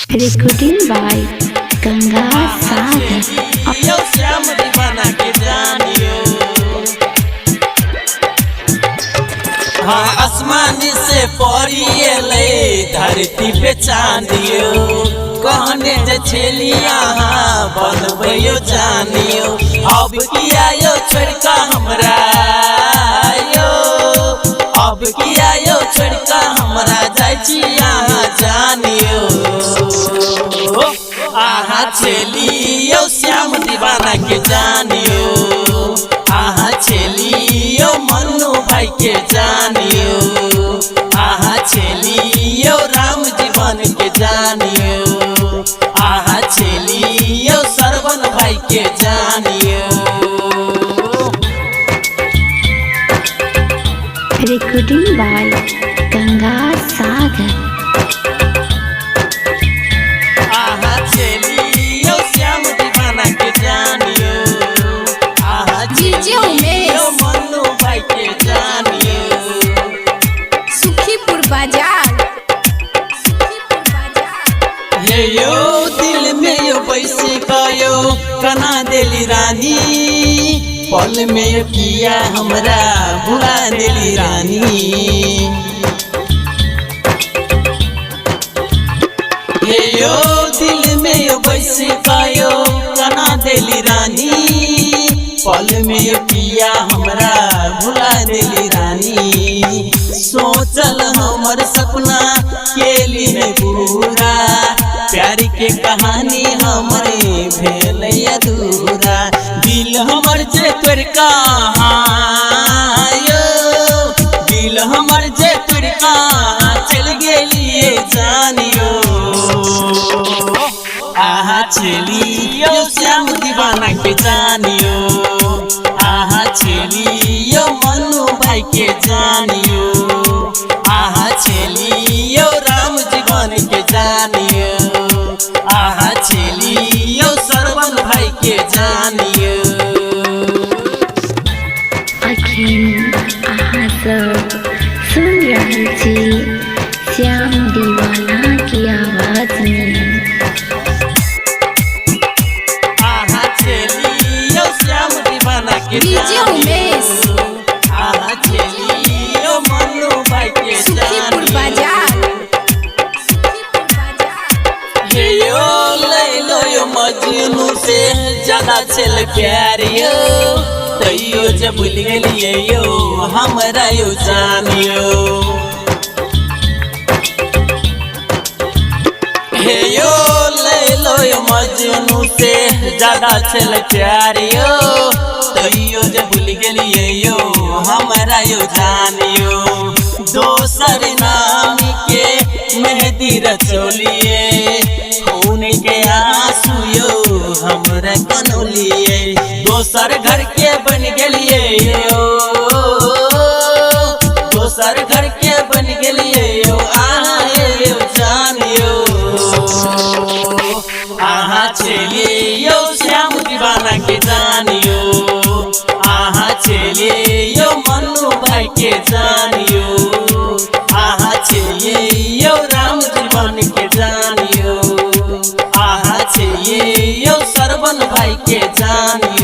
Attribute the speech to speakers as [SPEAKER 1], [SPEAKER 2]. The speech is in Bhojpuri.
[SPEAKER 1] Recording by Ganga Sagar.
[SPEAKER 2] यो श्याम दीवाना के जानियो। हाँ आसमान से पड़िएले धरती पे चांदियो, कहने जे छेलिया बनबयो जानियो। अब किया यो छोड़का हमरा यो, अब किया यो छोड़का हमरा जाइ छी यहाँ जानियो। आहा छेलियो श्याम दीवाना के जानियो, आहा छेलियो मन्नू भाई के जानियो, आहा छेलियो राम जीवन के जानियो, आहा छेलियो सरवन भाई के जानियो।
[SPEAKER 1] Recording by Ganga Sagar.
[SPEAKER 2] आहा छेलियो श्याम दीवाना के जानियो, आहा छेलियो मन्नू भाई के जानियो।
[SPEAKER 3] सुखीपुर बाजार।
[SPEAKER 2] हे यो दिल में यो बैसे गयो कना देली रानी, पल में यो किया हमरा भुला देली रानी। हे यो दिल में यो बैसे गयो कना देली रानी, पल में यो किया हमरा भुला देली रानी। सोचल हमर सपना केली है पूरा, प्यार के कहानी हमरे भेल अधूरा। दिल हमर जे तोर कहाँ यो, दिल हमर जे तोर कहाँ चल गेलिए जानियो। आहा छेलियो श्याम दीवाना के जानियो, आहा छेलियो मन्नू भाई के जानियो, आहा छेलियो राम जीवन के जानियो, आहा छेलियो सरवन भाई के जानियो।
[SPEAKER 1] अखिन अहाँ सब सुन रहल छी श्याम दीवाना की आवाज में।
[SPEAKER 2] आहा छेलियो श्याम दीवाना के
[SPEAKER 3] डीजे उमेश।
[SPEAKER 2] आहा छेलियो मन्नू भाई के
[SPEAKER 3] सुखीपुर बाजार।
[SPEAKER 2] हे यो ले लो यो मजनू से ज्यादा चल प्यार यो, तैयो जब भूल गेलिए यो हमरा यो जानियो। हे यो ले लो यो मजनू से ज्यादा चल प्यार यो, तैयो जब भूल गेलिए यो हमरा यो जानियो। दोसर नाम के मेहंदी रचोलिए, खून के आंसू यो हमरा कनौलिए। दोसर घर के बन गेलिए यो, दोसर घर के बन गेलिए यो आहा यो जानियो। आहा छेलियो श्याम दीवाना के जानियो, आहा छेलियो मन्नू भाई के जानियो, आहा छेलियो राम जीवन के जानियो, आहा छेलियो सरवन भाई के जानियो।